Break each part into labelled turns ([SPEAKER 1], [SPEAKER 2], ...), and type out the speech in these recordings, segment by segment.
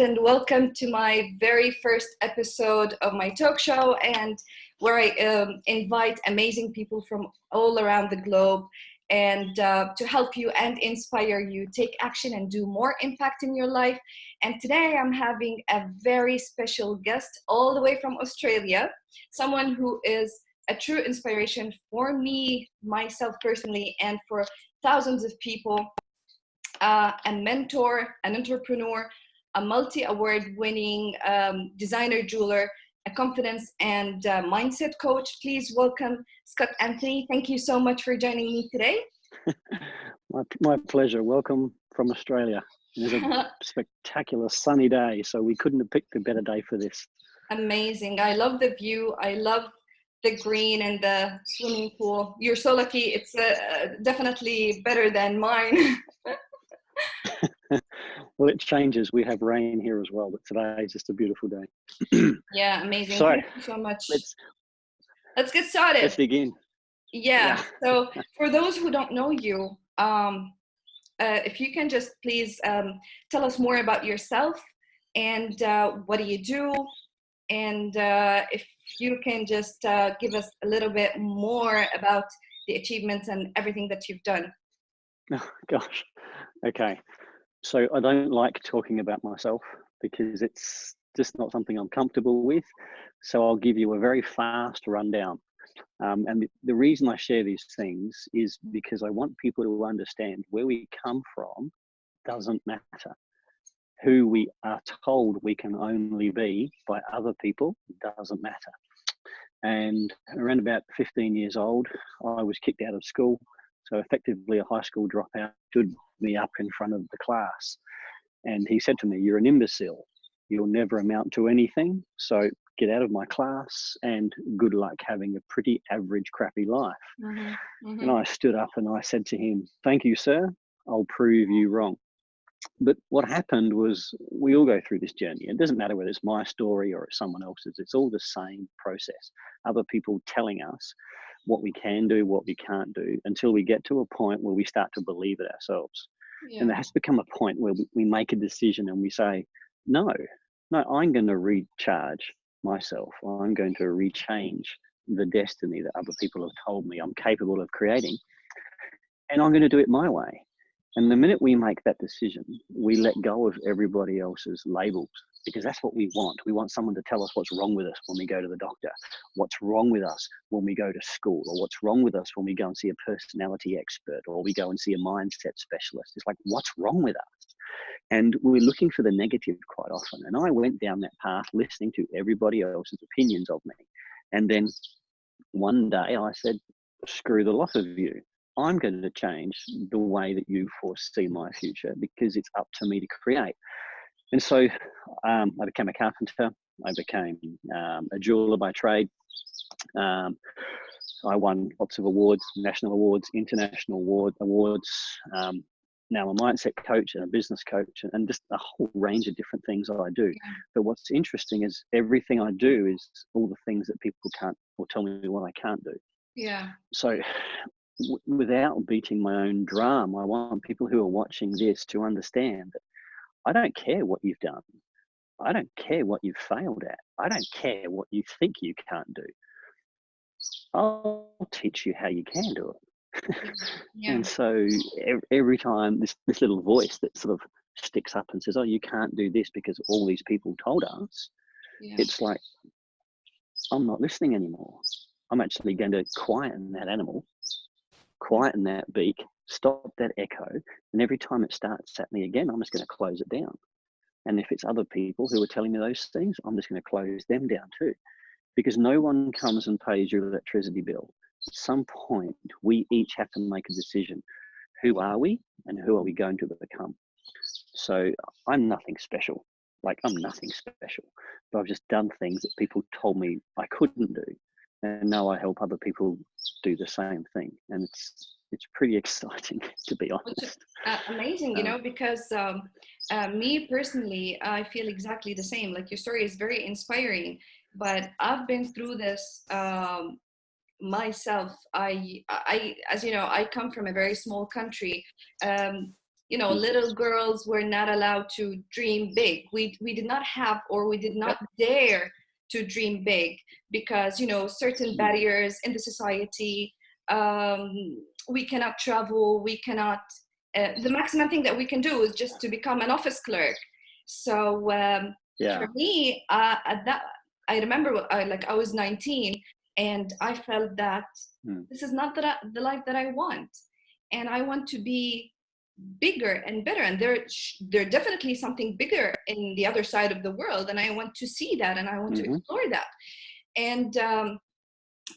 [SPEAKER 1] and welcome to my very first episode of my talk show, and where I invite amazing people from all around the globe and to help you and inspire you take action and do more impact in your life. And today I'm having a very special guest all the way from Australia, someone who is a true inspiration for me, myself personally, and for thousands of people. A mentor, an entrepreneur, a multi-award winning designer jeweler, a confidence and mindset coach. Please welcome Scott Anthony. Thank you so much for joining me today.
[SPEAKER 2] My pleasure. Welcome from Australia. It is a spectacular sunny day, so we couldn't have picked a better day for this.
[SPEAKER 1] Amazing. I love the view. I love the green and the swimming pool. You're so lucky. It's definitely better than mine.
[SPEAKER 2] Well, it changes. We have rain here as well, but today is just a beautiful day.
[SPEAKER 1] Yeah, amazing.
[SPEAKER 2] So,
[SPEAKER 1] thank you so much. Let's get started.
[SPEAKER 2] Let's begin.
[SPEAKER 1] Yeah. So for those who don't know you, if you can just please tell us more about yourself and what do you do, and if you can just give us a little bit more about the achievements and everything that you've done.
[SPEAKER 2] Oh, gosh. Okay. So I don't like talking about myself because it's just not something I'm comfortable with. So I'll give you a very fast rundown. And the reason I share these things is because I want people to understand where we come from doesn't matter. Who we are told we can only be by other people doesn't matter. And around about 15 years old, I was kicked out of school. So effectively a high school dropout stood me up in front of the class. And he said to me, "You're an imbecile. You'll never amount to anything. So get out of my class and good luck having a pretty average, crappy life."
[SPEAKER 1] Mm-hmm. Mm-hmm.
[SPEAKER 2] And I stood up and I said to him, "Thank you, sir. I'll prove you wrong." But what happened was we all go through this journey. It doesn't matter whether it's my story or it's someone else's. It's all the same process. Other people telling us what we can do, what we can't do, until we get to a point where we start to believe it ourselves.
[SPEAKER 1] Yeah.
[SPEAKER 2] And there has to become a point where we make a decision and we say, no, I'm going to recharge myself. I'm going to rechange the destiny that other people have told me I'm capable of creating. And I'm going to do it my way. And the minute we make that decision, we let go of everybody else's labels, because that's what we want. We want someone to tell us what's wrong with us when we go to the doctor, what's wrong with us when we go to school, or what's wrong with us when we go and see a personality expert, or we go and see a mindset specialist. It's like, what's wrong with us? And we're looking for the negative quite often. And I went down that path listening to everybody else's opinions of me. And then one day I said, screw the lot of you. I'm going to change the way that you foresee my future, because it's up to me to create. And so I became a carpenter. I became a jeweler by trade. I won lots of awards, national awards, international awards. Now I'm a mindset coach and a business coach, and just a whole range of different things I do. But what's interesting is everything I do is all the things that people can't, or tell me what I can't do.
[SPEAKER 1] Yeah.
[SPEAKER 2] So without beating my own drum, I want people who are watching this to understand that I don't care what you've done. I don't care what you've failed at. I don't care what you think you can't do. I'll teach you how you can do it.
[SPEAKER 1] Yeah.
[SPEAKER 2] And so every time this little voice that sort of sticks up and says, "Oh, you can't do this because all these people told us," it's like, I'm not listening anymore. I'm actually going to quieten that animal, quieten that beak, stop that echo, and every time it starts at me again, I'm just going to close it down. And if it's other people who are telling me those things, I'm just going to close them down too, because no one comes and pays your electricity bill. At some point, we each have to make a decision. Who are we and who are we going to become? So I'm nothing special. Like, I'm nothing special, but I've just done things that people told me I couldn't do. And now I help other people do the same thing. And it's pretty exciting, to be honest.
[SPEAKER 1] Amazing, because me personally, I feel exactly the same. Like, your story is very inspiring, but I've been through this myself. I as you know, I come from a very small country. you know, little girls were not allowed to dream big. We did not have, or we did not dare to dream big because, you know, certain barriers in the society. We cannot travel, we cannot, the maximum thing that we can do is just to become an office clerk. So for me, at that, I remember I was 19 and I felt that this is not the life that I want. And I want to be bigger and better. And there definitely something bigger in the other side of the world. And I want to see that and I want to explore that. And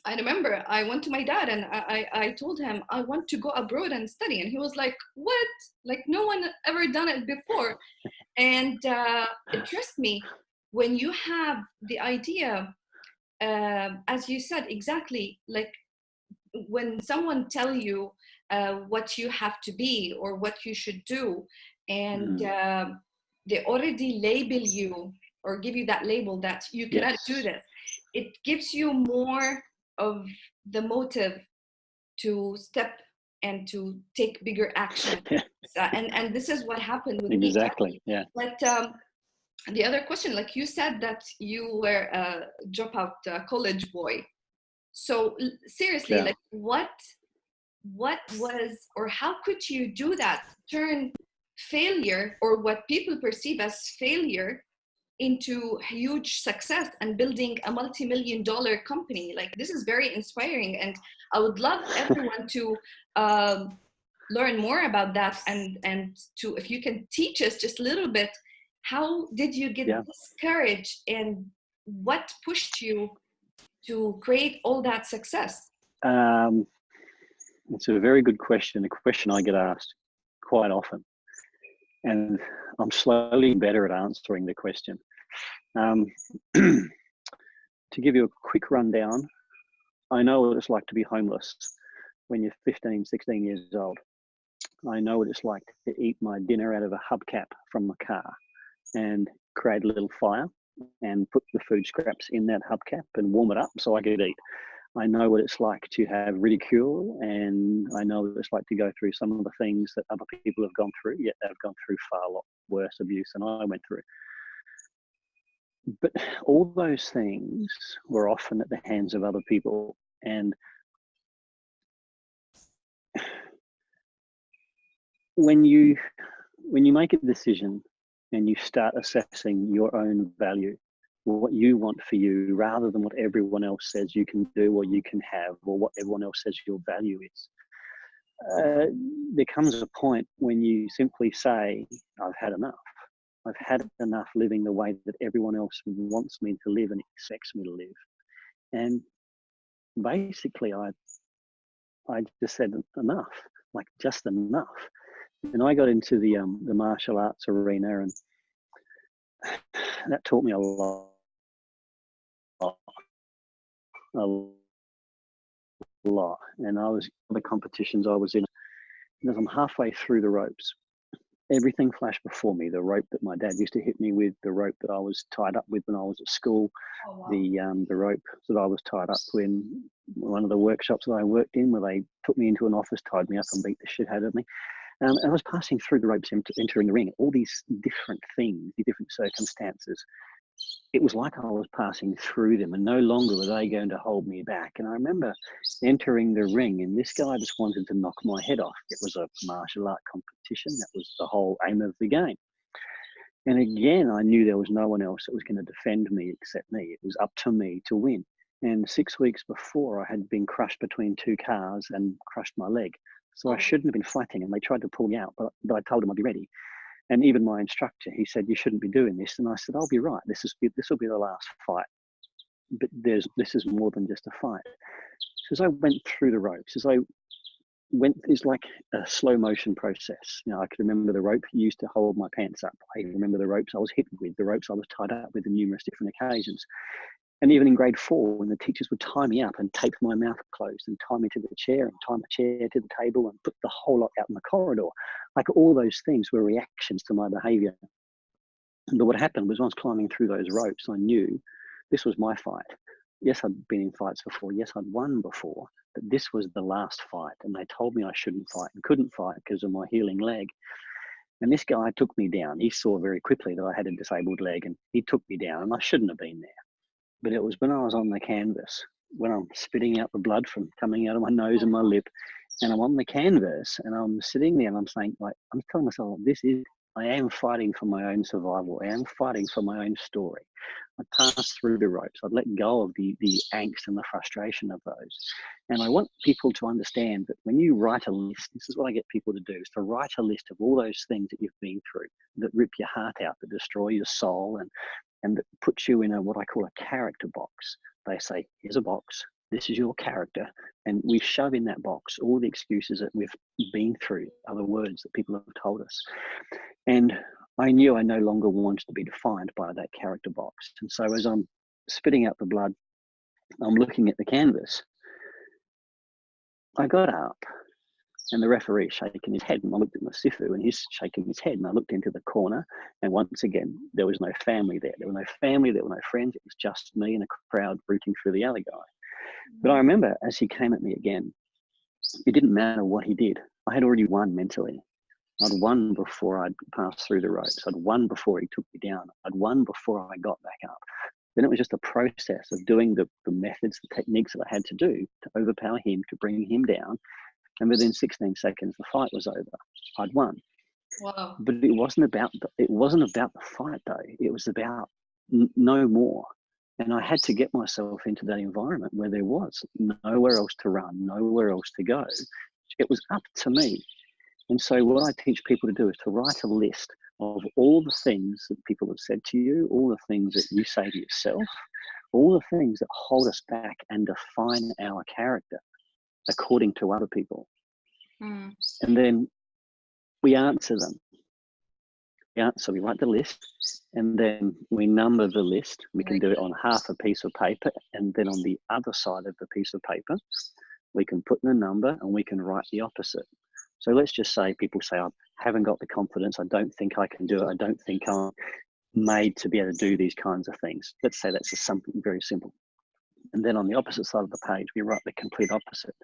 [SPEAKER 1] I remember I went to my dad and I told him I want to go abroad and study. And he was like, what? Like no one ever done it before. And trust me, when you have the idea, as you said, exactly, like when someone tell you what you have to be or what you should do, and they already label you or give you that label that you cannot do this, it gives you more of the motive to step and to take bigger action. And this is what happened with me.
[SPEAKER 2] Exactly. Yeah.
[SPEAKER 1] But the other question, like you said that you were a dropout college boy. So seriously, like what was, or how could you do that? Turn failure, or what people perceive as failure, into huge success and building a multi-million-dollar company. Like this is very inspiring, and I would love everyone to learn more about that, and to, if you can teach us just a little bit, how did you get this courage and what pushed you to create all that success?
[SPEAKER 2] It's a very good question, a question I get asked quite often. And I'm slowly better at answering the question. To give you a quick rundown, I know what it's like to be homeless when you're 15, 16 years old. I know what it's like to eat my dinner out of a hubcap from my car and create a little fire and put the food scraps in that hubcap and warm it up so I could eat. I know what it's like to have ridicule, and I know what it's like to go through some of the things that other people have gone through, yet they've gone through far a lot worse abuse than I went through. But all those things were often at the hands of other people. And when you make a decision and you start assessing your own value, what you want for you, rather than what everyone else says you can do or you can have, or what everyone else says your value is, there comes a point when you simply say, I've had enough. I've had enough living the way that everyone else wants me to live and expects me to live. And basically I just said enough, like just enough. And I got into the martial arts arena, and that taught me a lot. And I was, the competitions I was in, as I'm halfway through the ropes, everything flashed before me. The rope that my dad used to hit me with, the rope that I was tied up with when I was at school, the rope that I was tied up in one of the workshops that I worked in, where they took me into an office, tied me up and beat the shit out of me. And I was passing through the ropes, entering the ring, all these different things, the different circumstances. It was like I was passing through them, and no longer were they going to hold me back. And I remember entering the ring, and this guy just wanted to knock my head off. It was a martial art competition. That was the whole aim of the game. And again, I knew there was no one else that was going to defend me except me. It was up to me to win. And 6 weeks before, I had been crushed between two cars and crushed my leg. So I shouldn't have been fighting, and they tried to pull me out, but I told them I'd be ready. And even my instructor, he said, you shouldn't be doing this. And I said, I'll be right. This will be the last fight. But this is more than just a fight. So as I went through the ropes, it's like a slow motion process. You know, I could remember the rope used to hold my pants up. I remember the ropes I was hit with, the ropes I was tied up with on numerous different occasions. And even in grade 4, when the teachers would tie me up and tape my mouth closed and tie me to the chair and tie my chair to the table and put the whole lot out in the corridor, like all those things were reactions to my behavior. But what happened was, once climbing through those ropes, I knew this was my fight. Yes, I'd been in fights before. Yes, I'd won before, but this was the last fight. And they told me I shouldn't fight and couldn't fight because of my healing leg. And this guy took me down. He saw very quickly that I had a disabled leg, and he took me down, and I shouldn't have been there. But it was when I was on the canvas, when I'm spitting out the blood from coming out of my nose and my lip, and I'm on the canvas and I'm sitting there and I'm saying, like, I'm telling myself, I am fighting for my own survival. I am fighting for my own story. I passed through the ropes. I'd let go of the angst and the frustration of those. And I want people to understand that when you write a list, this is what I get people to do, is to write a list of all those things that you've been through that rip your heart out, that destroy your soul, and that puts you in what I call a character box. They say, here's a box. This is your character. And we shove in that box all the excuses that we've been through, other words that people have told us. And I knew I no longer wanted to be defined by that character box. And so as I'm spitting out the blood, I'm looking at the canvas. I got up and the referee shaking his head, and I looked at my sifu and he's shaking his head, and I looked into the corner, and once again, there was no family there. There were no family, there were no friends. It was just me and a crowd rooting for the other guy. But I remember as he came at me again, it didn't matter what he did. I had already won mentally. I'd won before I'd passed through the ropes. I'd won before he took me down. I'd won before I got back up. Then it was just a process of doing the methods, the techniques that I had to do to overpower him, to bring him down. And within 16 seconds, the fight was over. I'd won.
[SPEAKER 1] Wow.
[SPEAKER 2] But it wasn't about the fight though. It was about no more. And I had to get myself into that environment where there was nowhere else to run, nowhere else to go. It was up to me. And so what I teach people to do is to write a list of all the things that people have said to you, all the things that you say to yourself, all the things that hold us back and define our character according to other people. And then we answer them. So we write the list, and then we number the list. We can do it on half a piece of paper, and then on the other side of the piece of paper, we can put the number and we can write the opposite. So let's just say people say, I haven't got the confidence. I don't think I can do it. I don't think I'm made to be able to do these kinds of things. Let's say that's just something very simple. And then on the opposite side of the page, we write the complete opposite.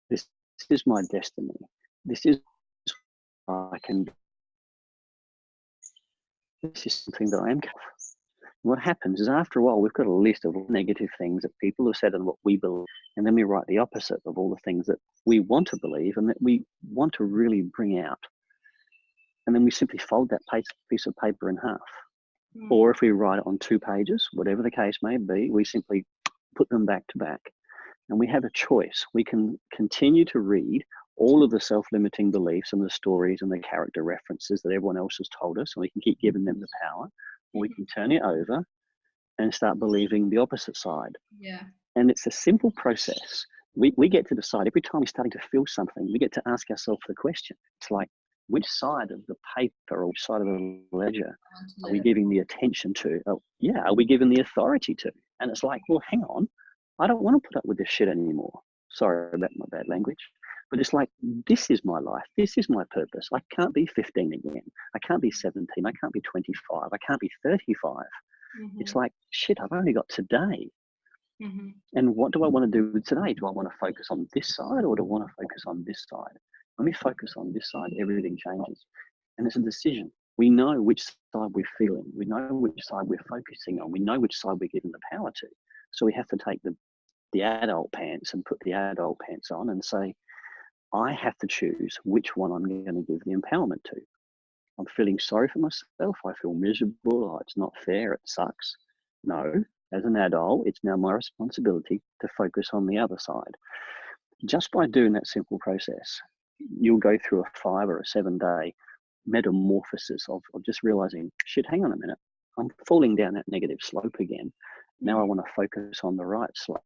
[SPEAKER 2] This is my destiny. This is what I can do. This is something that I am capable of. What happens is after a while, we've got a list of all negative things that people have said and what we believe. And then we write the opposite of all the things that we want to believe and that we want to really bring out. And then we simply fold that piece of paper in half. Or if we write it on 2 pages, whatever the case may be, we simply put them back to back. And we have a choice. We can continue to read all of the self-limiting beliefs and the stories and the character references that everyone else has told us, and we can keep giving them the power. Or we can turn it over and start believing the opposite side.
[SPEAKER 1] Yeah.
[SPEAKER 2] And it's a simple process. We get to decide every time we're starting to feel something, we get to ask ourselves the question. It's like, which side of the paper or which side of the ledger are we giving the attention to? Oh, yeah, are we giving the authority to? And it's like, well, hang on. I don't want to put up with this shit anymore. Sorry about my bad language. But it's like, this is my life. This is my purpose. I can't be 15 again. I can't be 17. I can't be 25. I can't be 35. It's like, shit, I've only got today. And what do I want to do with today? Do I want to focus on this side or do I want to focus on this side? When we focus on this side, everything changes. And it's a decision. We know which side we're feeling. We know which side we're focusing on. We know which side we're giving the power to. So we have to take the adult pants and put the adult pants on and say, I have to choose which one I'm going to give the empowerment to. I'm feeling sorry for myself. I feel miserable. Oh, it's not fair. It sucks. No, as an adult, it's now my responsibility to focus on the other side. Just by doing that simple process, you'll go through a 5 or a 7 day metamorphosis of just realizing, shit, hang on a minute. I'm falling down that negative slope again. Now I want to focus on the right slope.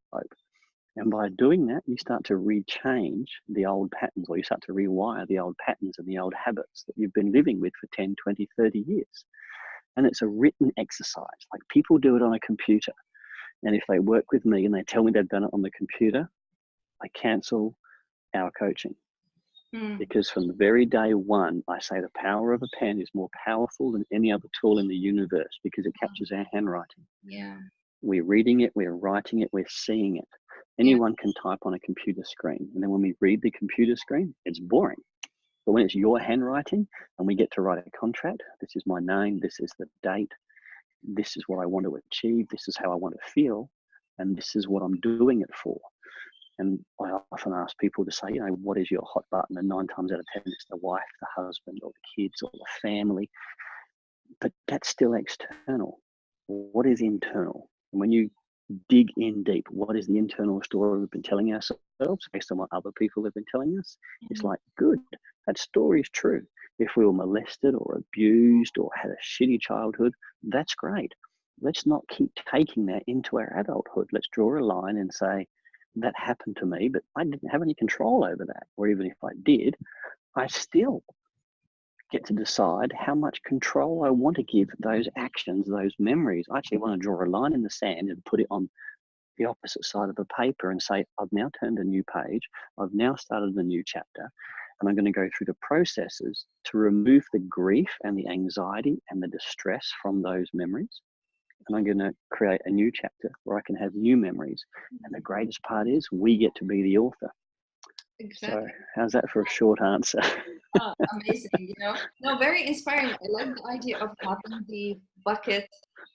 [SPEAKER 2] And by doing that, you start to rechange the old patterns, or you start to rewire the old patterns and the old habits that you've been living with for 10, 20, 30 years. And it's a written exercise. Like, people do it on a computer. And if they work with me and they tell me they've done it on the computer, I cancel our coaching. Because from the very day one, I say the power of a pen is more powerful than any other tool in the universe because it captures our handwriting.
[SPEAKER 1] Yeah.
[SPEAKER 2] We're reading it, we're writing it, we're seeing it. Anyone can type on a computer screen. And then when we read the computer screen, it's boring. But when it's your handwriting and we get to write a contract, this is my name, this is the date, this is what I want to achieve, this is how I want to feel, and this is what I'm doing it for. And I often ask people to say, what is your hot button? And 9 times out of 10, it's the wife, the husband, or the kids, or the family. But that's still external. What is internal? And when you dig in deep, what is the internal story we've been telling ourselves based on what other people have been telling us? It's like, good, that story is true. If we were molested or abused or had a shitty childhood, that's great. Let's not keep taking that into our adulthood. Let's draw a line and say, that happened to me, but I didn't have any control over that. Or even if I did, I still get to decide how much control I want to give those actions, those memories. I actually want to draw a line in the sand and put it on the opposite side of the paper and say, I've now turned a new page. I've now started a new chapter. And I'm going to go through the processes to remove the grief and the anxiety and the distress from those memories. And I'm going to create a new chapter where I can have new memories. And the greatest part is we get to be the author.
[SPEAKER 1] Exactly.
[SPEAKER 2] So how's that for a short answer?
[SPEAKER 1] Amazing, No, very inspiring. I like the idea of having the bucket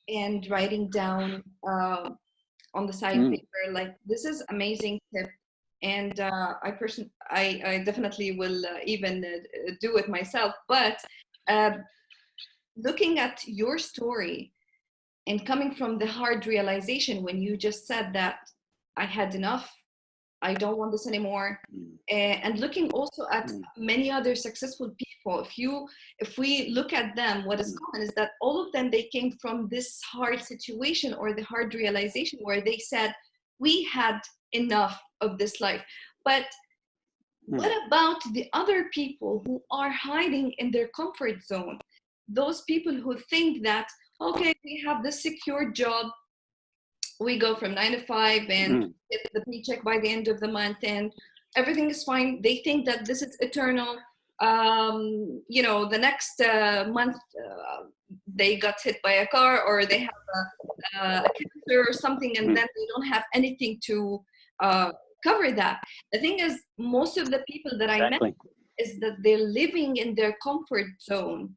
[SPEAKER 1] and writing down on the side paper. Like, this is amazing tip. And I definitely will even do it myself. But looking at your story and coming from the hard realization when you just said that I had enough, I don't want this anymore. And looking also at many other successful people, if we look at them, what is common is that all of them, they came from this hard situation or the hard realization where they said, we had enough of this life. But what about the other people who are hiding in their comfort zone? Those people who think that, okay, we have this secure job, we go from 9 to 5 and get the paycheck by the end of the month and everything is fine. They think that this is eternal. The next month they got hit by a car or they have a cancer or something, and then they don't have anything to cover that. The thing is, most of the people that I met is that they're living in their comfort zone.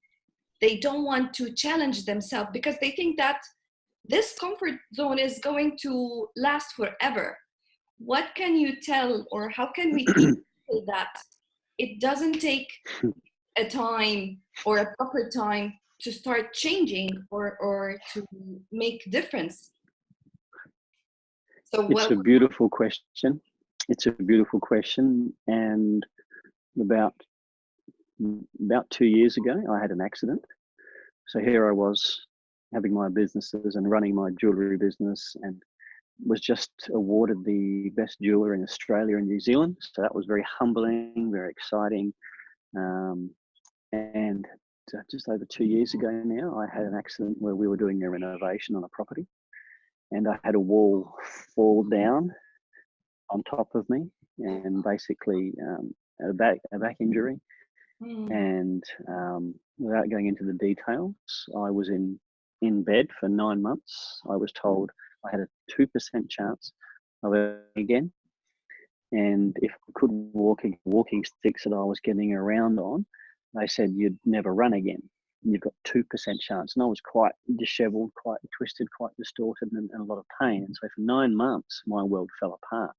[SPEAKER 1] They don't want to challenge themselves because they think that this comfort zone is going to last forever. What can you tell, or how can we teach people that it doesn't take a time or a proper time to start changing or to make difference? So
[SPEAKER 2] it's a beautiful question. It's a beautiful question. And about 2 years ago, I had an accident. So here I was having my businesses and running my jewellery business, and was just awarded the best jeweler in Australia and New Zealand. So that was very humbling, very exciting. And just over 2 years ago now, I had an accident where we were doing a renovation on a property, and I had a wall fall down on top of me, and basically a back injury. And without going into the details, I was in bed for 9 months. I was told I had a 2% chance of it again. And if I could walk walking sticks that I was getting around on, they said you'd never run again. You've got 2% chance. And I was quite disheveled, quite twisted, quite distorted, and a lot of pain. And so for 9 months, my world fell apart.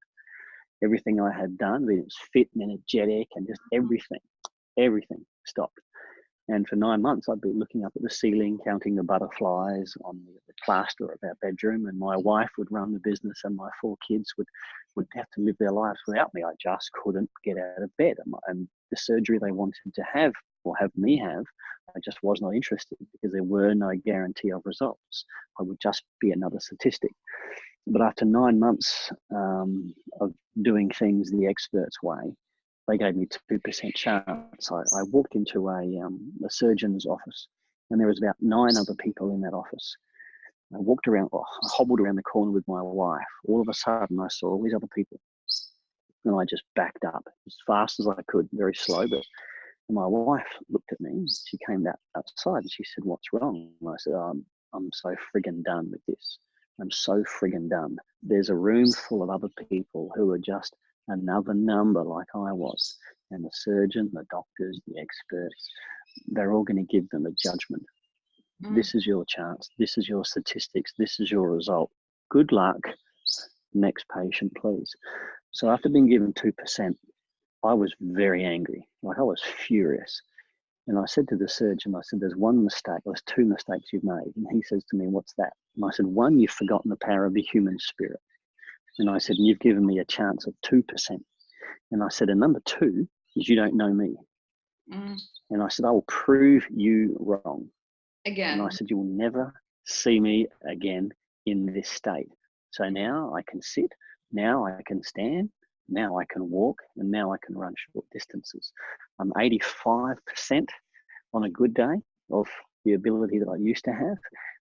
[SPEAKER 2] Everything I had done, whether it was fit and energetic and just everything stopped. And for 9 months, I'd be looking up at the ceiling, counting the butterflies on the plaster of our bedroom. And my wife would run the business, and my 4 kids would have to live their lives without me. I just couldn't get out of bed. And the surgery they wanted to have, or have me have, I just was not interested, because there were no guarantee of results. I would just be another statistic. But after 9 months of doing things the experts way, they gave me 2% chance. I walked into a surgeon's office, and there was about 9 other people in that office. I hobbled around the corner with my wife. All of a sudden, I saw all these other people, and I just backed up as fast as I could, very slow. But my wife looked at me. She came outside, and she said, "What's wrong?" And I said, "I'm so friggin' done with this. I'm so friggin' done. There's a room full of other people who are just another number like I was. And the surgeon, the doctors, the experts, they're all going to give them a judgment. This is your chance. This is your statistics. This is your result. Good luck. Next patient, please. So after being given 2%, I was very angry. Like, I was furious. And I said to the surgeon, I said, there's one mistake, there's two mistakes you've made. And he says to me, what's that? And I said, one, you've forgotten the power of the human spirit. And I said, and you've given me a chance of 2%. And I said, and number two is you don't know me. And I said, I will prove you wrong.
[SPEAKER 1] Again.
[SPEAKER 2] And I said, you will never see me again in this state. So now I can sit, now I can stand, now I can walk, and now I can run short distances. I'm 85% on a good day of the ability that I used to have,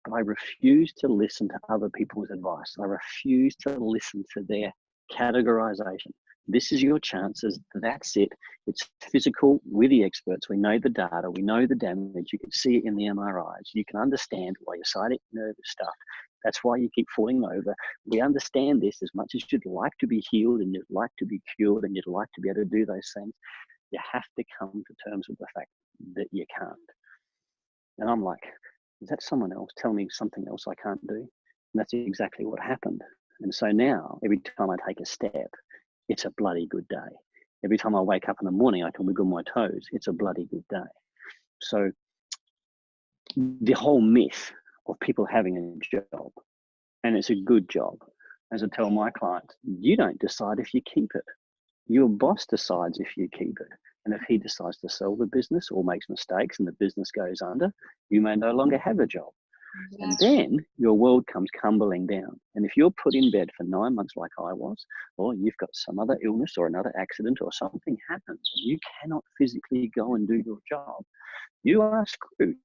[SPEAKER 2] but I refuse to listen to other people's advice. I refuse to listen to their categorization. This is your chances. That's it. It's physical with the experts. We know the data. We know the damage. You can see it in the MRIs. You can understand why your sciatic nerve is stuffed. That's why you keep falling over. We understand this. As much as you'd like to be healed and you'd like to be cured and you'd like to be able to do those things, you have to come to terms with the fact that you can't. And I'm like, is that someone else telling me something else I can't do? And that's exactly what happened. And so now, every time I take a step, it's a bloody good day. Every time I wake up in the morning, I can wiggle my toes. It's a bloody good day. So the whole myth of people having a job, and it's a good job, as I tell my clients, you don't decide if you keep it. Your boss decides if you keep it. And if he decides to sell the business or makes mistakes and the business goes under, you may no longer have a job. And then your world comes crumbling down. And if you're put in bed for 9 months like I was, or you've got some other illness or another accident or something happens, and you cannot physically go and do your job, you are screwed.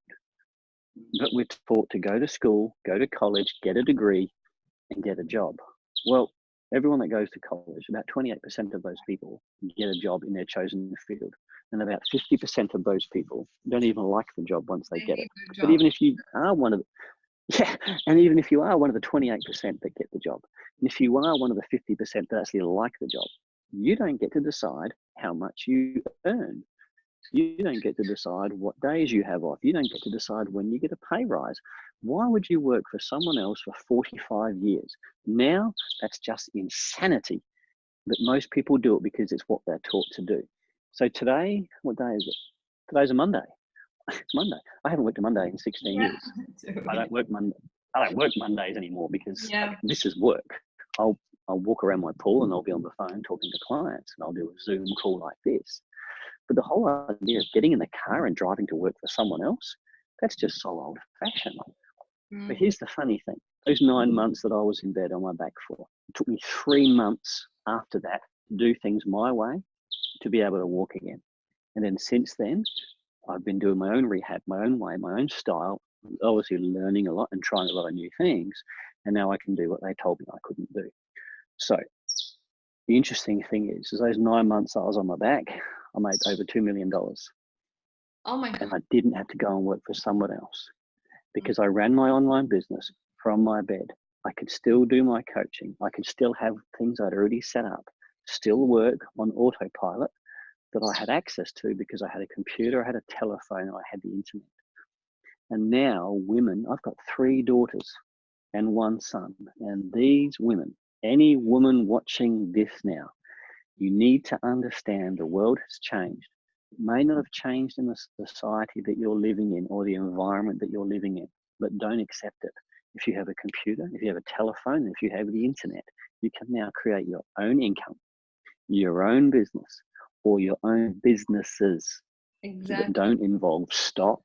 [SPEAKER 2] But we're taught to go to school, go to college, get a degree, and get a job. Well, everyone that goes to college, about 28% of those people get a job in their chosen field. And about 50% of those people don't even like the job once they get it. But even if you are one of the, and even if you are one of the 28% that get the job, and if you are one of the 50% that actually like the job, you don't get to decide how much you earn. You don't get to decide what days you have off. You don't get to decide when you get a pay rise. Why would you work for someone else for 45 years? Now, that's just insanity. But most people do it because it's what they're taught to do. So today, what day is it? Today's a Monday. It's Monday. I haven't worked a Monday in 16 years. I don't work Mondays anymore because this is work. I'll walk around my pool and I'll be on the phone talking to clients and I'll do a Zoom call like this. But the whole idea of getting in the car and driving to work for someone else, that's just so old fashioned. But here's the funny thing. Those 9 months that I was in bed on my back for, it took me 3 months after that to do things my way to be able to walk again. And then since then, I've been doing my own rehab, my own way, my own style, obviously learning a lot and trying a lot of new things. And now I can do what they told me I couldn't do. So the interesting thing is those 9 months I was on my back, I made over $2 million.
[SPEAKER 1] Oh my God.
[SPEAKER 2] And I didn't have to go and work for someone else because I ran my online business from my bed. I could still do my coaching. I could still have things I'd already set up, still work on autopilot that I had access to because I had a computer, I had a telephone, and I had the internet. And now women, I've got 3 daughters and 1 son. And these women, any woman watching this now, you need to understand the world has changed. It may not have changed in the society that you're living in or the environment that you're living in, but don't accept it. If you have a computer, if you have a telephone, if you have the internet, you can now create your own income, your own business, or your own businesses that don't involve stock,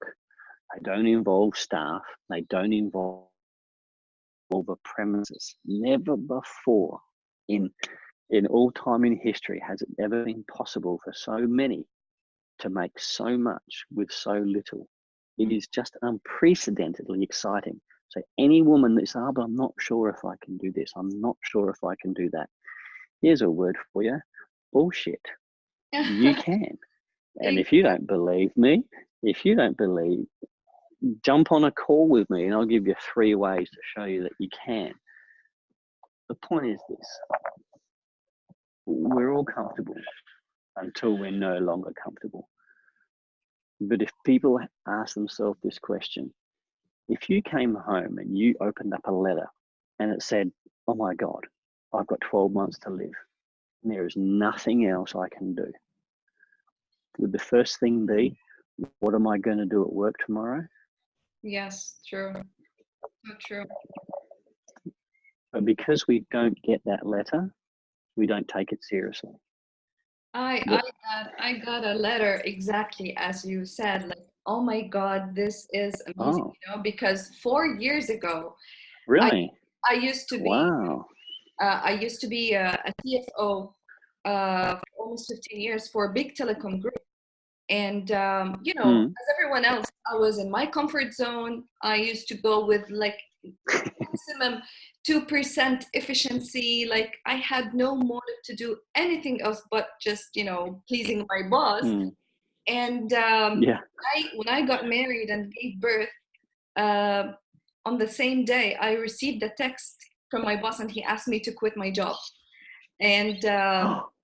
[SPEAKER 2] they don't involve staff, they don't involve the premises. Never before in all time in history has it ever been possible for so many to make so much with so little. It is just unprecedentedly exciting. So any woman that says, but I'm not sure if I can do this, I'm not sure if I can do that. Here's a word for you, bullshit. You can. And if you don't believe me, jump on a call with me and I'll give you 3 ways to show you that you can. The point is this. We're all all comfortable until we're no longer comfortable. But if people ask themselves this question, if you came home and you opened up a letter and it said, oh my God, I've got 12 months to live and there is nothing else I can do, would the first thing be, what am I going to do at work tomorrow?
[SPEAKER 1] Yes, true. So true.
[SPEAKER 2] But because we don't get that letter, we don't take it seriously.
[SPEAKER 1] I got a letter exactly as you said, like, oh my God, this is amazing,
[SPEAKER 2] Oh,
[SPEAKER 1] you know, because 4 years ago,
[SPEAKER 2] really?
[SPEAKER 1] I used to be
[SPEAKER 2] Wow.
[SPEAKER 1] a CFO for almost 15 years for a big telecom group. And, you know, as everyone else, I was in my comfort zone. I used to go with like maximum 2% efficiency. Like I had no motive to do anything else but just, you know, pleasing my boss. And
[SPEAKER 2] Yeah.
[SPEAKER 1] when I got married and gave birth, on the same day, I received a text from my boss and he asked me to quit my job. And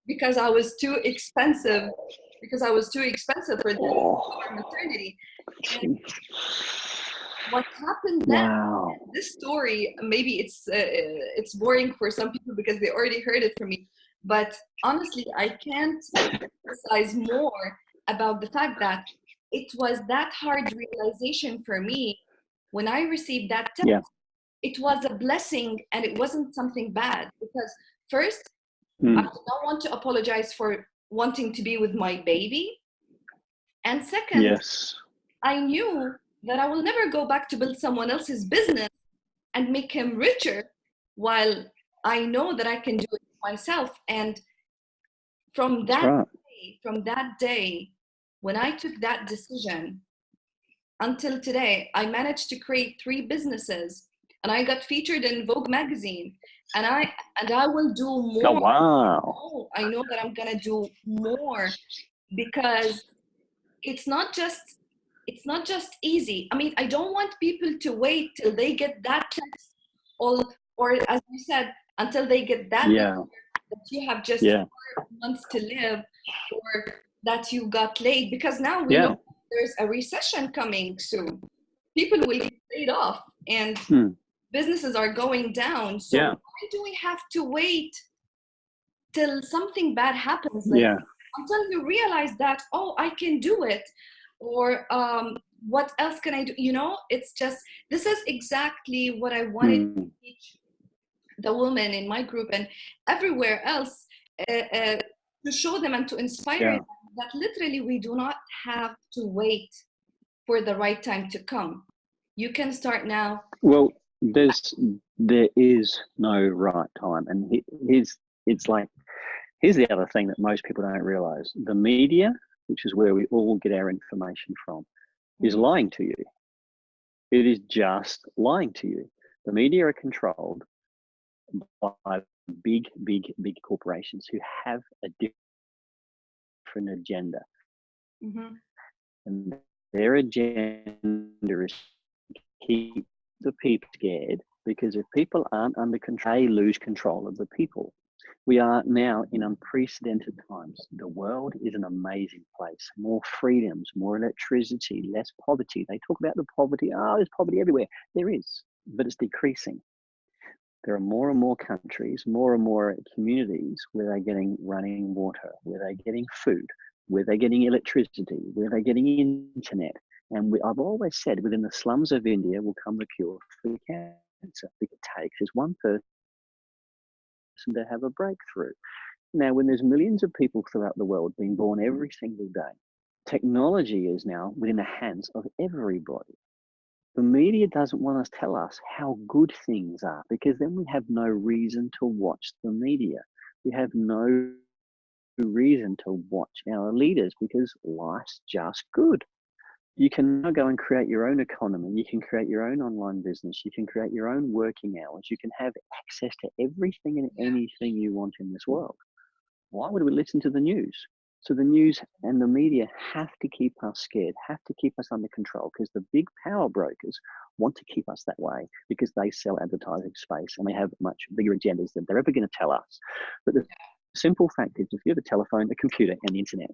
[SPEAKER 1] because I was too expensive, for them for maternity. And what happened then?
[SPEAKER 2] Wow.
[SPEAKER 1] This story, maybe it's boring for some people because they already heard it from me. But honestly, I can't emphasize more about the fact that it was that hard realization for me when I received that text.
[SPEAKER 2] Yeah.
[SPEAKER 1] It was a blessing and it wasn't something bad because first, I do not want to apologize for wanting to be with my baby. And second,
[SPEAKER 2] Yes.
[SPEAKER 1] I knew that I will never go back to build someone else's business and make him richer while I know that I can do it myself. And from
[SPEAKER 2] That's
[SPEAKER 1] that
[SPEAKER 2] right.
[SPEAKER 1] from that day, when I took that decision until today, I managed to create 3 businesses and I got featured in Vogue magazine. And I will do more.
[SPEAKER 2] Oh, wow.
[SPEAKER 1] I know that I'm gonna do more because it's not just easy. I mean, I don't want people to wait till they get that text or as you said, until they get that
[SPEAKER 2] Yeah.
[SPEAKER 1] that you have just
[SPEAKER 2] Yeah.
[SPEAKER 1] 4 months to live or that you got laid, because now we
[SPEAKER 2] Yeah.
[SPEAKER 1] know there's a recession coming soon. People will get laid off and businesses are going down. So
[SPEAKER 2] Yeah.
[SPEAKER 1] why do we have to wait till something bad happens? Like,
[SPEAKER 2] Yeah.
[SPEAKER 1] until you realize that, oh, I can do it, or what else can I do? You know, it's just, this is exactly what I wanted to teach the women in my group and everywhere else, to show them and to inspire them that literally we do not have to wait for the right time to come. You can start now.
[SPEAKER 2] Well, there is no right time, and here's the other thing that most people don't realize: the media, which is where we all get our information from, is lying to you. It is just lying to you. The media are controlled by big corporations who have a different agenda, and their agenda is to keep the people scared, because if people aren't under control, they lose control of the people. We are now in unprecedented times. The world is an amazing place. More freedoms, more electricity, less poverty. They talk about the poverty. Oh, there's poverty everywhere. There is, but it's decreasing. There are more and more countries, more and more communities where they're getting running water, where they're getting food, where they're getting electricity, where they're getting internet. And I've always said, within the slums of India will come the cure for cancer. It takes is one person to have a breakthrough. Now, when there's millions of people throughout the world being born every single day, technology is now within the hands of everybody. The media doesn't want to tell us how good things are, because then we have no reason to watch the media. We have no reason to watch our leaders because life's just good. You can now go and create your own economy. You can create your own online business. You can create your own working hours. You can have access to everything and anything you want in this world. Why would we listen to the news? So the news and the media have to keep us scared, have to keep us under control, because the big power brokers want to keep us that way because they sell advertising space and they have much bigger agendas than they're ever going to tell us. But the Simple fact is, if you have a telephone, a computer, and the internet,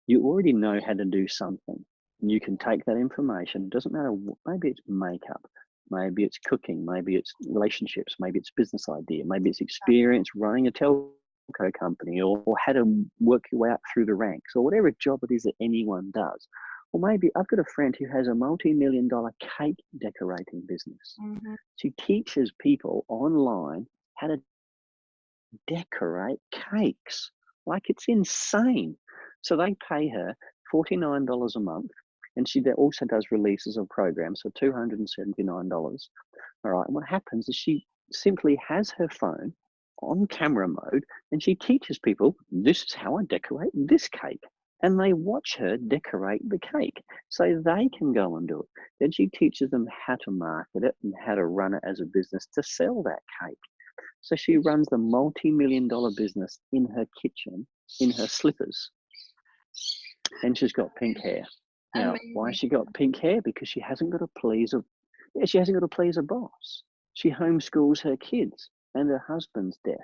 [SPEAKER 2] you already know how to do something. You can take that information, doesn't matter, maybe it's makeup, maybe it's cooking, maybe it's relationships, maybe it's business idea, maybe it's experience running a telco company, or how to work your way up through the ranks, or whatever job it is that anyone does. Or maybe I've got a friend who has a multi-million-dollar cake decorating business. She teaches people online how to decorate cakes. Like, it's insane. So they pay her $49 a month, and she also does releases of programs for $279. All right, and what happens is she simply has her phone on camera mode, and she teaches people, this is how I decorate this cake. And they watch her decorate the cake so they can go and do it. Then she teaches them how to market it and how to run it as a business to sell that cake. So she runs the multi-million-dollar business in her kitchen, in her slippers. And she's got pink hair. Now, why has she got pink hair? Because she hasn't got to please a boss. She homeschools her kids, and her husband's deaf.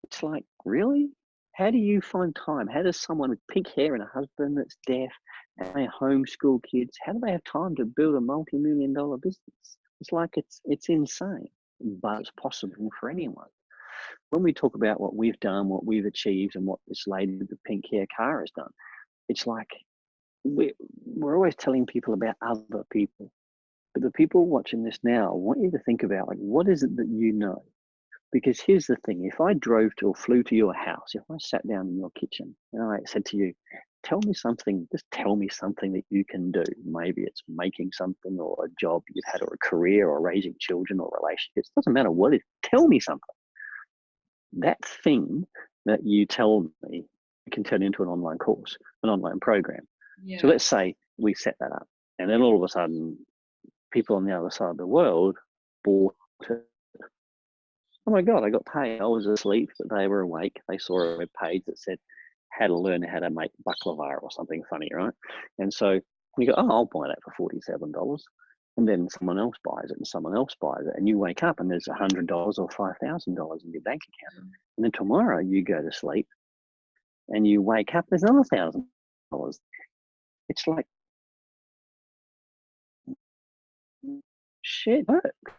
[SPEAKER 2] It's like, really? How do you find time? How does someone with pink hair and a husband that's deaf, and they homeschool kids, how do they have time to build a multi-million-dollar business? It's like, it's insane, but it's possible for anyone. When we talk about what we've done, what we've achieved, and what this lady with the pink hair car has done, it's like we're always telling people about other people. But the people watching this now, I want you to think about, like, what is it that you know? Because here's the thing, if I drove to or flew to your house, if I sat down in your kitchen and I said to you, tell me something that you can do. Maybe it's making something, or a job you've had, or a career, or raising children, or relationships. It doesn't matter what it is. Tell me something. That thing that you tell me can turn into an online course, an online program. Yeah. So let's say we set that up, and then all of a sudden, people on the other side of the world bought it. Oh my God, I got paid. I was asleep, but they were awake. They saw a web page that said how to learn how to make baklava or something funny, right? And so you go, oh, I'll buy that for $47. And then someone else buys it, and someone else buys it. And you wake up and there's $100 or $5,000 in your bank account. And then tomorrow you go to sleep and you wake up, there's another $1,000. It's like, shit.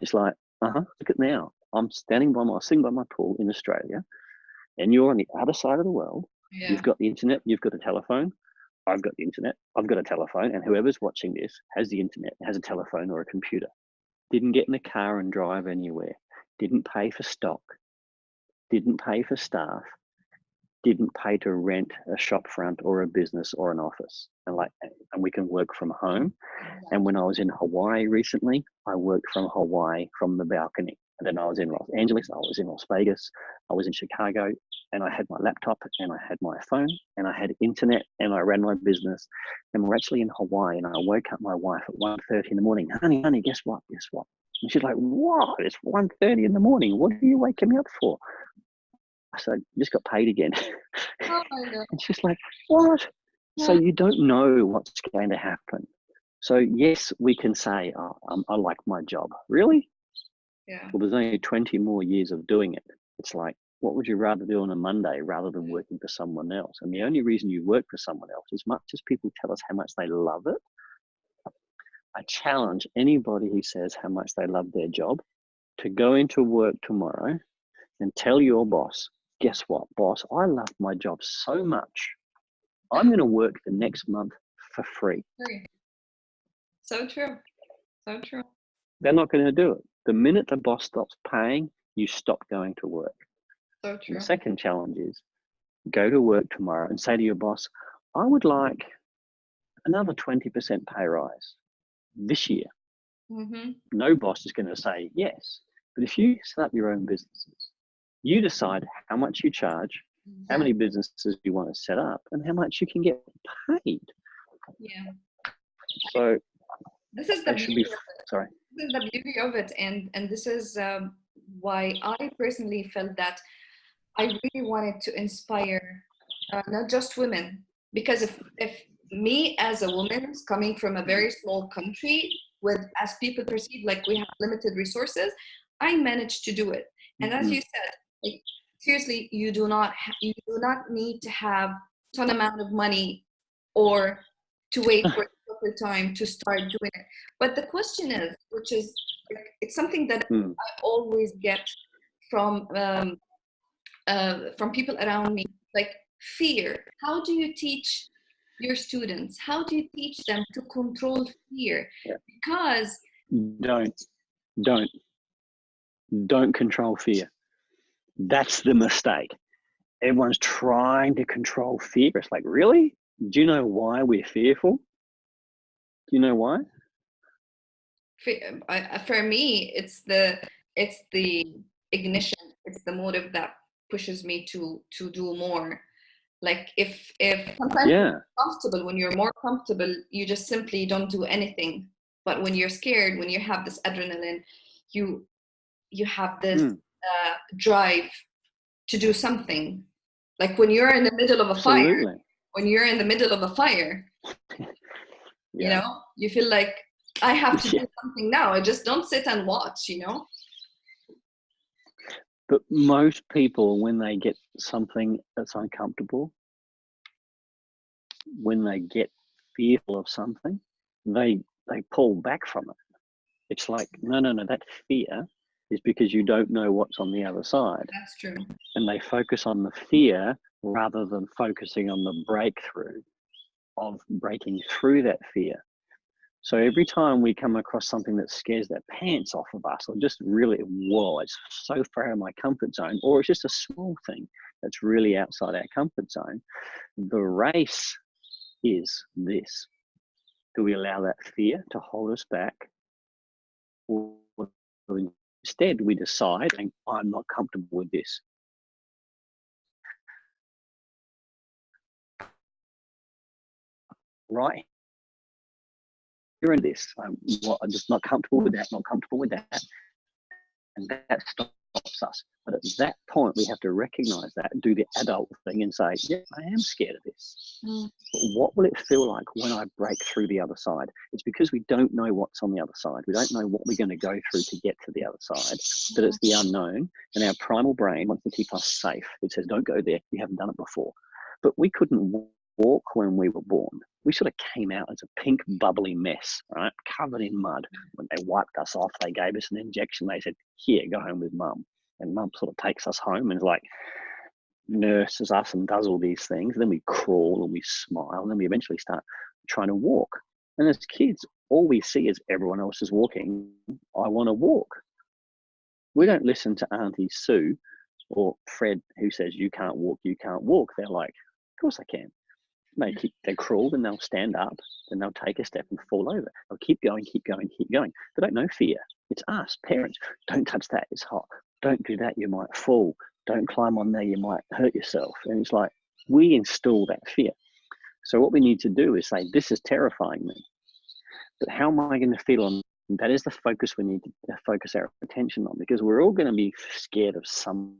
[SPEAKER 2] It's like, look at now. I'm sitting by my pool in Australia, and you're on the other side of the world. Yeah. You've got the internet, you've got a telephone. I've got the internet, I've got a telephone, and whoever's watching this has the internet, has a telephone or a computer. Didn't get in a car and drive anywhere. Didn't pay for stock. Didn't pay for staff. Didn't pay to rent a shop front or a business or an office. And we can work from home. And when I was in Hawaii recently, I worked from Hawaii from the balcony. And then I was in Los Angeles, I was in Las Vegas, I was in Chicago, and I had my laptop, and I had my phone, and I had internet, and I ran my business. And we're actually in Hawaii, and I woke up my wife at 1:30 in the morning. Honey, guess what? And she's like, what? It's 1:30 in the morning. What are you waking me up for? I said, just got paid again. Oh my God. And she's like, what? Yeah. So you don't know what's going to happen. So yes, we can say, I like my job. Really? Yeah. Well, there's only 20 more years of doing it. It's like, what would you rather do on a Monday rather than working for someone else? And the only reason you work for someone else, as much as people tell us how much they love it, I challenge anybody who says how much they love their job to go into work tomorrow and tell your boss, guess what, boss, I love my job so much, I'm going to work the next month for free.
[SPEAKER 1] So true. So true.
[SPEAKER 2] They're not going to do it. The minute the boss stops paying, you stop going to work.
[SPEAKER 1] So true.
[SPEAKER 2] And the second challenge is go to work tomorrow and say to your boss, I would like another 20% pay rise this year. Mm-hmm. No boss is going to say yes. But if you set up your own businesses, you decide how much you charge, how many businesses you want to set up, and how much you can get paid.
[SPEAKER 1] Yeah.
[SPEAKER 2] So
[SPEAKER 1] this is the beauty of it. This is the beauty of it, and this is why I personally felt that I really wanted to inspire not just women, because if me as a woman coming from a very small country with, as people perceive, like we have limited resources, I managed to do it. And as you said, like, seriously, you do not need to have ton amount of money or to wait for the proper time to start doing it. But the question is, which is like, it's something that
[SPEAKER 2] Mm.
[SPEAKER 1] I always get from people around me, like fear. How do you teach your students? How do you teach them to control fear?
[SPEAKER 2] Yeah.
[SPEAKER 1] Because
[SPEAKER 2] Don't control fear. That's the mistake. Everyone's trying to control fear. It's like, really? Do you know why we're fearful? Do you know why?
[SPEAKER 1] for me, it's the ignition. It's the motive that pushes me to do more. Like if sometimes
[SPEAKER 2] Yeah.
[SPEAKER 1] you're comfortable, when you're more comfortable, you just simply don't do anything. But when you're scared, when you have this adrenaline, you have this drive to do something. Like when you're in the middle of a fire,
[SPEAKER 2] Absolutely.
[SPEAKER 1] when you're in the middle of a fire, you
[SPEAKER 2] Yeah.
[SPEAKER 1] know, you feel like I have to
[SPEAKER 2] Yeah.
[SPEAKER 1] do something now. I just don't sit and watch, you know.
[SPEAKER 2] But most people, when they get something that's uncomfortable, when they get fearful of something, they pull back from it. It's like, no, that fear is because you don't know what's on the other side.
[SPEAKER 1] That's true.
[SPEAKER 2] And they focus on the fear rather than focusing on the breakthrough of breaking through that fear. So every time we come across something that scares the pants off of us, or just really, whoa, it's so far out of my comfort zone, or it's just a small thing that's really outside our comfort zone, the race is this. Do we allow that fear to hold us back? Or instead we decide, I'm not comfortable with this. Right? You're in this. I'm just not comfortable with that, not comfortable with that. And that stops us. But at that point, we have to recognize that, do the adult thing and say, yeah, I am scared of this. But what will it feel like when I break through the other side? It's because we don't know what's on the other side. We don't know what we're going to go through to get to the other side. But it's the unknown. And our primal brain wants to keep us safe. It says, don't go there. We haven't done it before. But we couldn't walk when we were born. We sort of came out as a pink, bubbly mess, right? Covered in mud. When they wiped us off, they gave us an injection. They said, here, go home with mum. And mum sort of takes us home and is like, nurses us and does all these things. And then we crawl and we smile. And then we eventually start trying to walk. And as kids, all we see is everyone else is walking. I want to walk. We don't listen to Auntie Sue or Fred who says, you can't walk, you can't walk. They're like, of course I can. They crawl and they'll stand up, then they'll take a step and fall over. They'll keep going, keep going, keep going. They don't know fear. It's us, parents. Don't touch that, it's hot. Don't do that, you might fall. Don't climb on there, you might hurt yourself. And it's like, we install that fear. So what we need to do is say, this is terrifying me. But how am I going to feel on that? Is the focus we need to focus our attention on, because we're all going to be scared of something.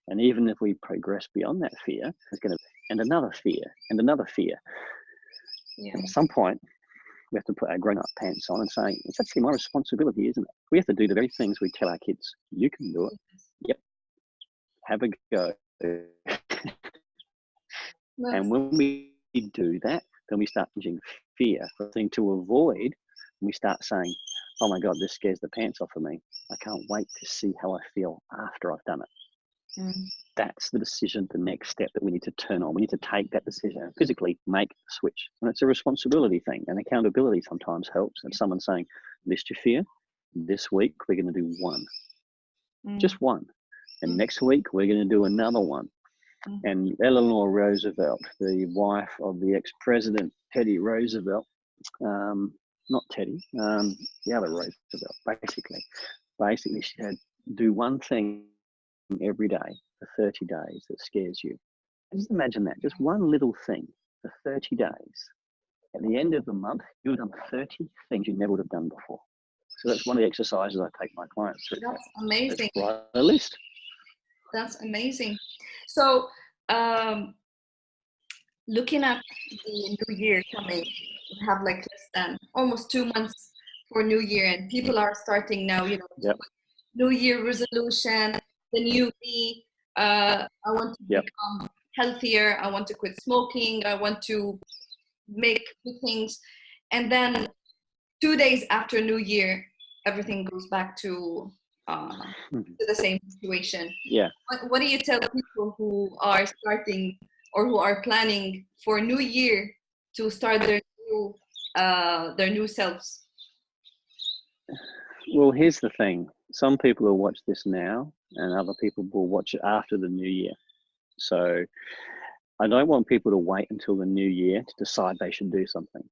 [SPEAKER 2] And even if we progress beyond that fear, it's going to, and another fear, and another fear. Yeah. And at some point, we have to put our grown-up pants on and say, it's actually my responsibility, isn't it? We have to do the very things we tell our kids. You can do it. Yep. Have a go. And when we do that, then we start using fear for a thing to avoid. And we start saying, oh my God, this scares the pants off of me. I can't wait to see how I feel after I've done it. That's the decision, the next step that we need to turn on. We need to take that decision and physically make the switch. And it's a responsibility thing, and accountability sometimes helps. And someone saying, list your fear. This week, we're going to do one. Just one. And next week, we're going to do another one. And Eleanor Roosevelt, the wife of the ex-president, Teddy Roosevelt, not Teddy, the other Roosevelt, basically she said, do one thing every day for 30 days that scares you. Just imagine that, just one little thing for 30 days. At the end of the month, you've done 30 things you never would have done before. So that's one of the exercises I take my clients through.
[SPEAKER 1] That's amazing.
[SPEAKER 2] Let's write a list.
[SPEAKER 1] That's amazing. So, looking at the new year coming, we have like less than almost 2 months for New Year, and people are starting now, you know,
[SPEAKER 2] Yep.
[SPEAKER 1] New Year resolution, the new me. I want to
[SPEAKER 2] Yep.
[SPEAKER 1] become healthier. I want to quit smoking. I want to make good things. And then 2 days after New Year, everything goes back to the same situation.
[SPEAKER 2] Yeah.
[SPEAKER 1] What do you tell people who are starting or who are planning for New Year to start their new selves?
[SPEAKER 2] Well, here's the thing. Some people will watch this now and other people will watch it after the new year. So I don't want people to wait until the new year to decide they should do something.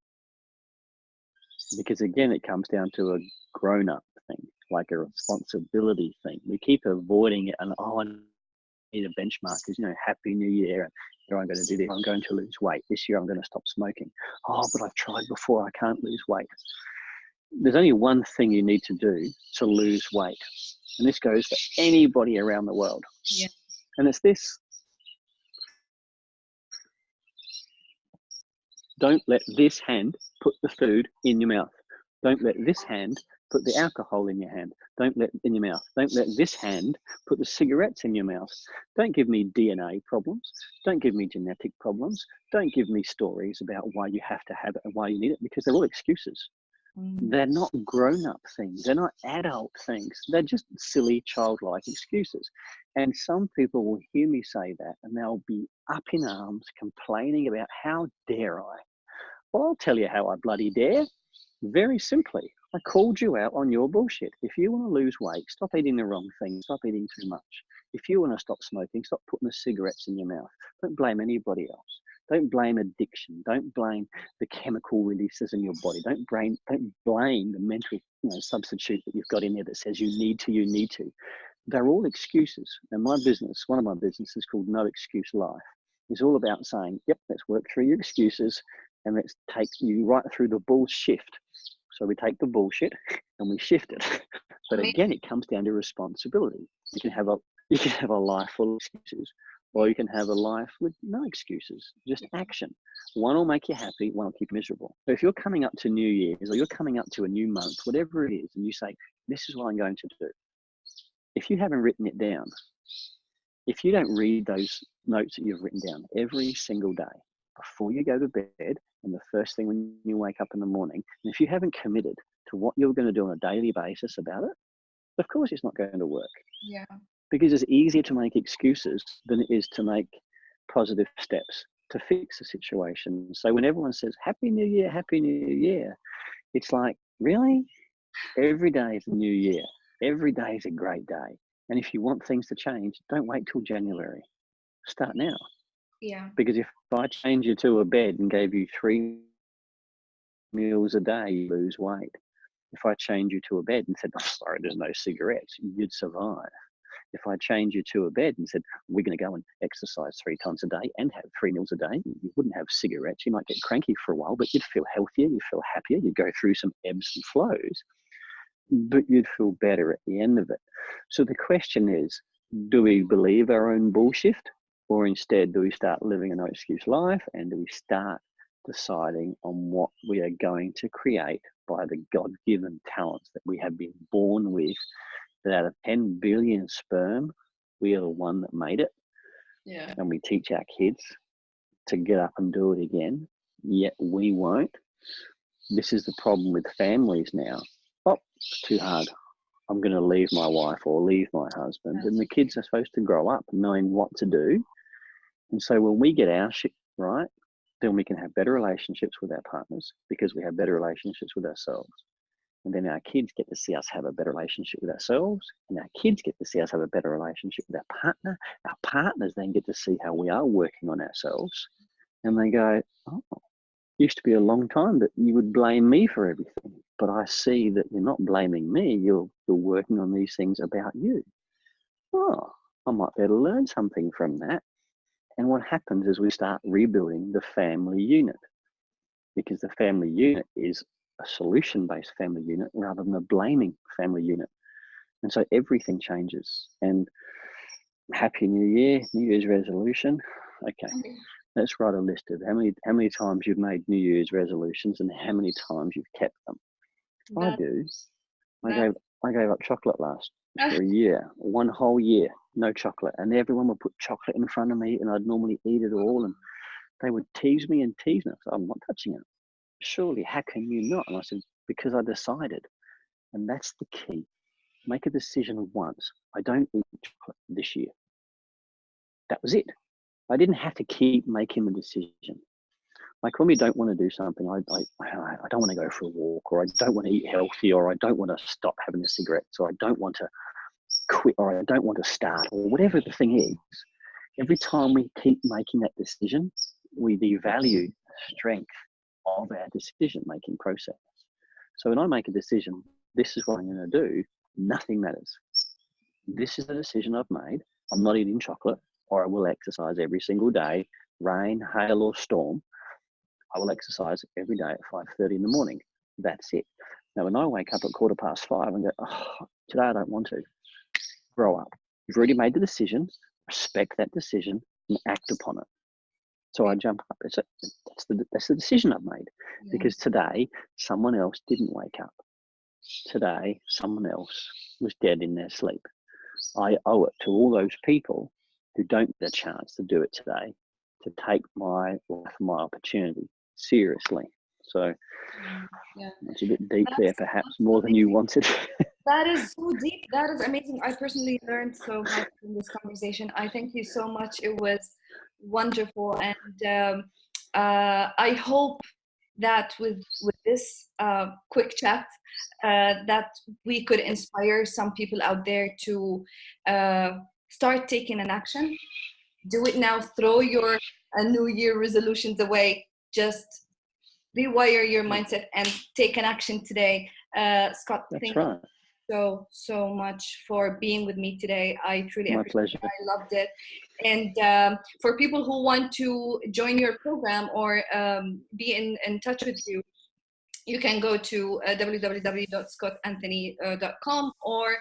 [SPEAKER 2] Because again, it comes down to a grown-up thing, like a responsibility thing. We keep avoiding it and, oh, I need a benchmark because, happy new year. And here I'm going to do this. I'm going to lose weight. This year I'm going to stop smoking. Oh, but I've tried before. I can't lose weight. There's only one thing you need to do to lose weight. And this goes for anybody around the world.
[SPEAKER 1] Yeah.
[SPEAKER 2] And it's this. Don't let this hand put the food in your mouth. Don't let this hand put the alcohol in your hand. Don't let in your mouth. Don't let this hand put the cigarettes in your mouth. Don't give me DNA problems. Don't give me genetic problems. Don't give me stories about why you have to have it and why you need it, because they're all excuses. They're not grown-up things. They're not adult things. They're just silly, childlike excuses. And some people will hear me say that and they'll be up in arms complaining about how dare I. Well, I'll tell you how I bloody dare. Very simply, I called you out on your bullshit. If you want to lose weight, stop eating the wrong thing. Stop eating too much. If you want to stop smoking, stop putting the cigarettes in your mouth. Don't blame anybody else. Don't blame addiction. Don't blame the chemical releases in your body. Don't blame the mental substitute that you've got in there that says you need to. They're all excuses. And my business, one of my businesses called No Excuse Life, is all about saying, yep, let's work through your excuses and let's take you right through the bull shift. So we take the bullshit and we shift it. But again, it comes down to responsibility. You can have a life full of excuses, or you can have a life with no excuses, just action. One will make you happy, one will keep you miserable. So if you're coming up to New Year's or you're coming up to a new month, whatever it is, and you say, this is what I'm going to do. If you haven't written it down, if you don't read those notes that you've written down every single day before you go to bed and the first thing when you wake up in the morning, and if you haven't committed to what you're going to do on a daily basis about it, of course it's not going to work.
[SPEAKER 1] Yeah.
[SPEAKER 2] Because it's easier to make excuses than it is to make positive steps to fix the situation. So when everyone says, Happy New Year, it's like, really? Every day is a new year. Every day is a great day. And if you want things to change, don't wait till January. Start now.
[SPEAKER 1] Yeah.
[SPEAKER 2] Because if I change you to a bed and gave you 3 meals a day, you lose weight. If I change you to a bed and said, oh, sorry, there's no cigarettes, you'd survive. If I change you to a bed and said, we're going to go and exercise 3 times a day and have 3 meals a day, you wouldn't have cigarettes. You might get cranky for a while, but you'd feel healthier, you'd feel happier, you'd go through some ebbs and flows, but you'd feel better at the end of it. So the question is, do we believe our own bullshit, or instead do we start living a no excuse life, and do we start deciding on what we are going to create by the God-given talents that we have been born with? That out of 10 billion sperm, we are the one that made it.
[SPEAKER 1] Yeah.
[SPEAKER 2] And we teach our kids to get up and do it again, yet we won't. This is the problem with families now. Oh, it's too hard. I'm going to leave my wife or leave my husband. And the kids are supposed to grow up knowing what to do. And so when we get our shit right, then we can have better relationships with our partners because we have better relationships with ourselves. And then our kids get to see us have a better relationship with ourselves, and our kids get to see us have a better relationship with our partner. Our partners then get to see how we are working on ourselves, and they go, oh, used to be a long time that you would blame me for everything, but I see that you're not blaming me, you're working on these things about you. Oh, I might be able to learn something from that. And what happens is we start rebuilding the family unit, because the family unit is a solution-based family unit rather than a blaming family unit. And so everything changes. And Happy New Year, New Year's resolution. Okay, let's write a list of how many times you've made New Year's resolutions and how many times you've kept them. I do. I gave up chocolate last for a year, one whole year, no chocolate. And everyone would put chocolate in front of me and I'd normally eat it all. And they would tease me and tease me. So I'm not touching it. Surely, how can you not? And I said, because I decided. And that's the key. Make a decision once. I don't eat chocolate this year. That was it. I didn't have to keep making the decision. Like when we don't want to do something, I don't want to go for a walk, or I don't want to eat healthy, or I don't want to stop having the cigarettes, or I don't want to quit, or I don't want to start, or whatever the thing is. Every time we keep making that decision, we devalue the strength of our decision-making process. So when I make a decision, this is what I'm going to do, nothing matters. This is the decision I've made. I'm not eating chocolate, or I will exercise every single day, rain, hail, or storm. I will exercise every day at 5:30 in the morning. That's it. Now, when I wake up at 5:15 and go, oh, today I don't want to, grow up. You've already made the decision, respect that decision, and act upon it. So I jump up. That's the decision I've made. Yeah. Because today, someone else didn't wake up. Today, someone else was dead in their sleep. I owe it to all those people who don't get a chance to do it today, to take my life, my opportunity seriously. So yeah. It's a bit deep there, perhaps more than you wanted.
[SPEAKER 1] That is so deep. That is amazing. I personally learned so much from this conversation. I thank you so much. It was wonderful. And I hope that with this quick chat, that we could inspire some people out there to start taking an action. Do it now. Throw your New Year resolutions away. Just rewire your mindset and take an action today. Scott,
[SPEAKER 2] that's right.
[SPEAKER 1] So much for being with me today. I truly
[SPEAKER 2] appreciate it.
[SPEAKER 1] I loved it. And for people who want to join your program or be in touch with you, you can go to www.scottanthony.com or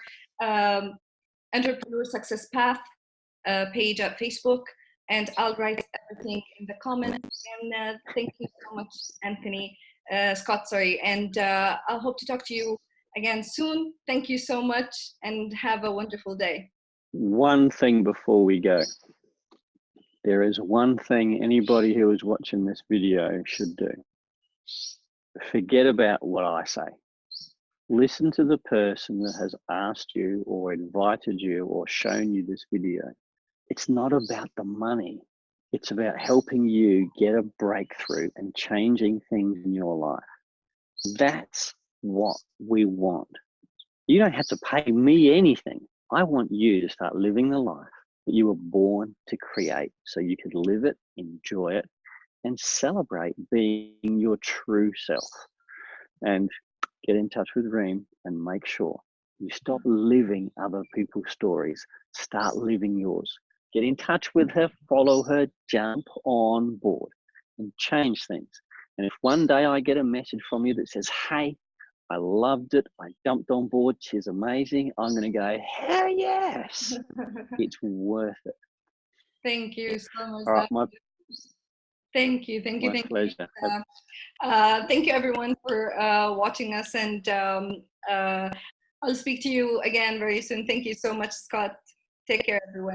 [SPEAKER 1] Entrepreneur Success Path page at Facebook, and I'll write everything in the comments. And thank you so much, Scott, sorry. And I'll hope to talk to you again soon. Thank you so much and have a wonderful day.
[SPEAKER 2] One thing before we go. There is one thing anybody who is watching this video should do. Forget about what I say. Listen to the person that has asked you or invited you or shown you this video. It's not about the money. It's about helping you get a breakthrough and changing things in your life. That's what we want. You don't have to pay me anything. I want you to start living the life that you were born to create so you could live it, enjoy it, and celebrate being your true self. And get in touch with Reem and make sure you stop living other people's stories. Start living yours. Get in touch with her, follow her, jump on board and change things. And if one day I get a message from you that says, hey, I loved it, I jumped on board, she's amazing, I'm going to go, hell yes, it's worth it.
[SPEAKER 1] Thank you so much.
[SPEAKER 2] All right,
[SPEAKER 1] thank you.
[SPEAKER 2] My pleasure.
[SPEAKER 1] Thank you everyone for watching us, and I'll speak to you again very soon. Thank you so much, Scott. Take care, everyone.